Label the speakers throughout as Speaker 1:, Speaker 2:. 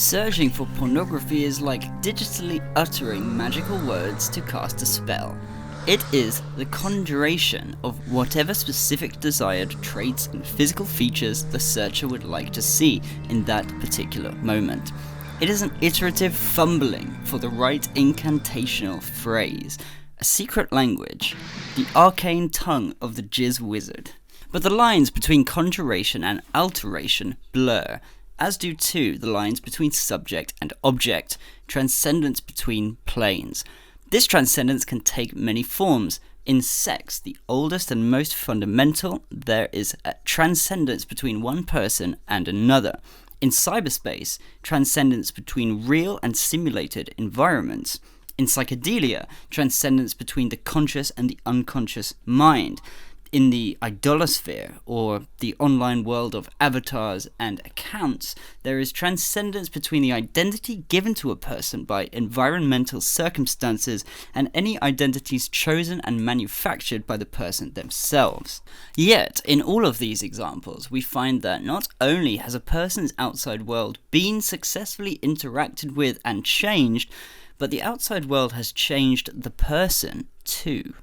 Speaker 1: Searching for pornography is like digitally uttering magical words to cast a spell. It is the conjuration of whatever specific desired traits and physical features the searcher would like to see in that particular moment. It is an iterative fumbling for the right incantational phrase, a secret language, the arcane tongue of the jizz wizard. But the lines between conjuration and alteration blur, as do too the lines between subject and object, transcendence between planes. This transcendence can take many forms. In sex, the oldest and most fundamental, there is a transcendence between one person and another. In cyberspace, transcendence between real and simulated environments. In psychedelia, transcendence between the conscious and the unconscious mind. In the idolosphere, or the online world of avatars and accounts, there is transcendence between the identity given to a person by environmental circumstances and any identities chosen and manufactured by the person themselves. Yet, in all of these examples, we find that not only has a person's outside world been successfully interacted with and changed, but the outside world has changed the person too.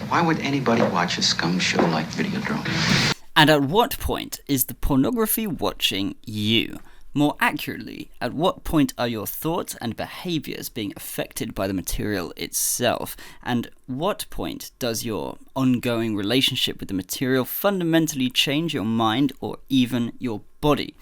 Speaker 2: Why would anybody watch a scum show like Videodrome?
Speaker 1: And at what point is the pornography watching you? More accurately, at what point are your thoughts and behaviours being affected by the material itself? And what point does your ongoing relationship with the material fundamentally change your mind or even your body?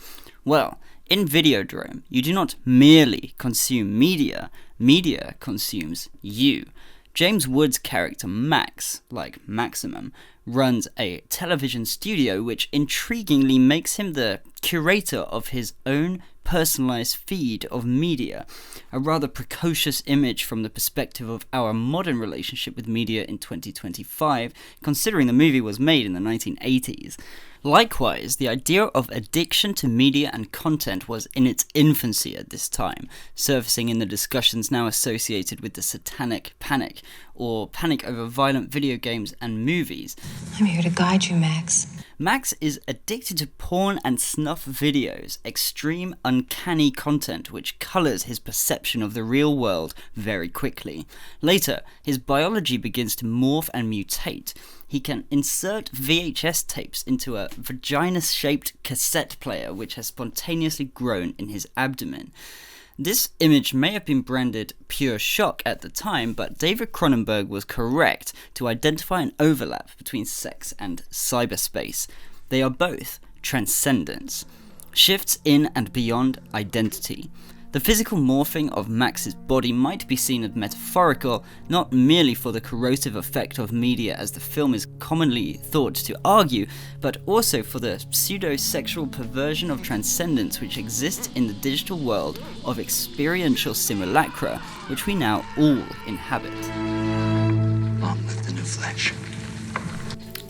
Speaker 1: Well, in Videodrome, you do not merely consume media, media consumes you. James Wood's character Max, like Maximum, runs a television studio which intriguingly makes him the curator of his own personalized feed of media, a rather precocious image from the perspective of our modern relationship with media in 2025, considering the movie was made in the 1980s. Likewise, the idea of addiction to media and content was in its infancy at this time, surfacing in the discussions now associated with the satanic panic, or panic over violent video games and movies.
Speaker 3: I'm here to guide you, Max.
Speaker 1: Max is addicted to porn and snuff videos, extreme, uncanny content which colours his perception of the real world very quickly. Later, his biology begins to morph and mutate. He can insert VHS tapes into a vagina-shaped cassette player which has spontaneously grown in his abdomen. This image may have been branded pure shock at the time, but David Cronenberg was correct to identify an overlap between sex and cyberspace. They are both transcendence, shifts in and beyond identity. The physical morphing of Max's body might be seen as metaphorical, not merely for the corrosive effect of media as the film is commonly thought to argue, but also for the pseudo-sexual perversion of transcendence which exists in the digital world of experiential simulacra, which we now all inhabit.
Speaker 2: Long live the new flesh.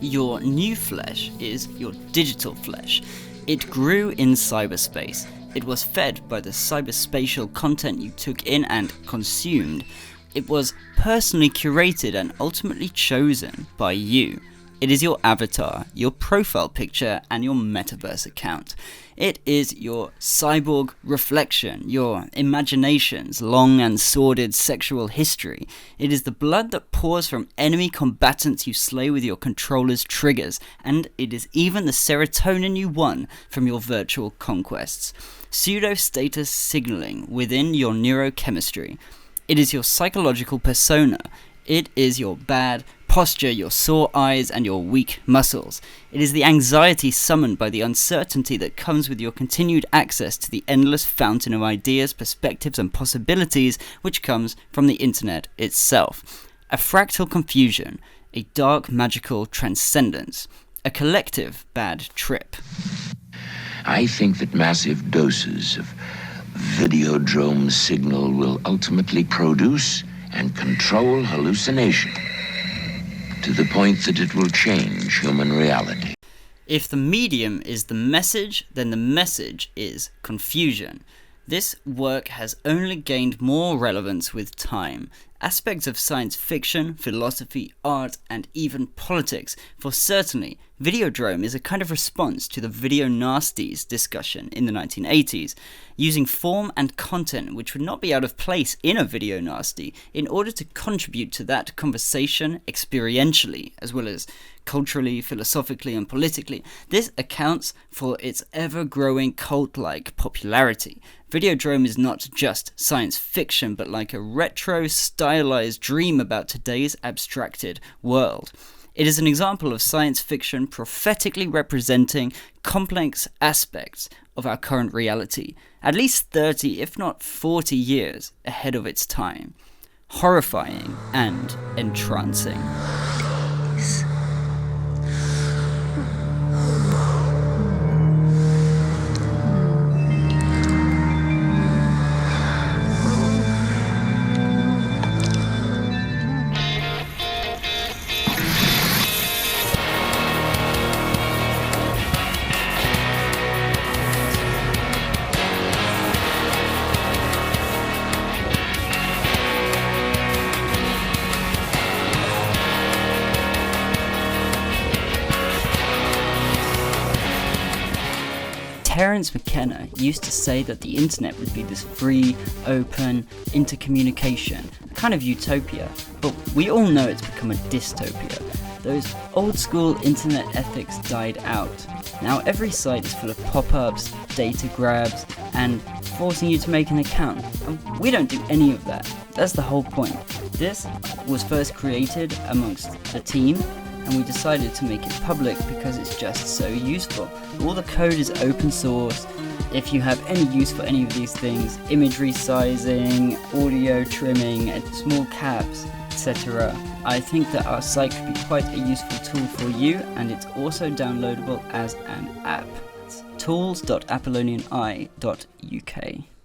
Speaker 1: Your new flesh is your digital flesh. It grew in cyberspace. It was fed by the cyberspatial content you took in and consumed. It was personally curated and ultimately chosen by you. It is your avatar, your profile picture, and your metaverse account. It is your cyborg reflection, your imagination's long and sordid sexual history. It is the blood that pours from enemy combatants you slay with your controller's triggers, and it is even the serotonin you won from your virtual conquests. Pseudo-status signaling within your neurochemistry. It is your psychological persona. It is your bad posture, your sore eyes, and your weak muscles. It is the anxiety summoned by the uncertainty that comes with your continued access to the endless fountain of ideas, perspectives, and possibilities which comes from the internet itself. A fractal confusion, a dark magical transcendence, a collective bad trip.
Speaker 4: I think that massive doses of Videodrome signal will ultimately produce and control hallucination to the point that it will change human reality.
Speaker 1: If the medium is the message, then the message is confusion. This work has only gained more relevance with time, aspects of science fiction, philosophy, art, and even politics, for certainly, Videodrome is a kind of response to the video nasties discussion in the 1980s, using form and content which would not be out of place in a video nasty in order to contribute to that conversation experientially, as well as culturally, philosophically, and politically. This accounts for its ever-growing cult-like popularity. Videodrome is not just science fiction, but like a retro-stylized dream about today's abstracted world. It is an example of science fiction prophetically representing complex aspects of our current reality, at least 30, if not 40 years ahead of its time. Horrifying and entrancing. Terence McKenna used to say that the internet would be this free, open, intercommunication, a kind of utopia, but we all know it's become a dystopia. Those old school internet ethics died out. Now every site is full of pop-ups, data grabs, and forcing you to make an account, and we don't do any of that. That's the whole point. This was first created amongst the team, and we decided to make it public because it's just so useful. All the code is open source. If you have any use for any of these things, imagery sizing, audio trimming, and small caps, etc., I think that our site could be quite a useful tool for you, and it's also downloadable as an app. It's tools.apollonianeye.uk.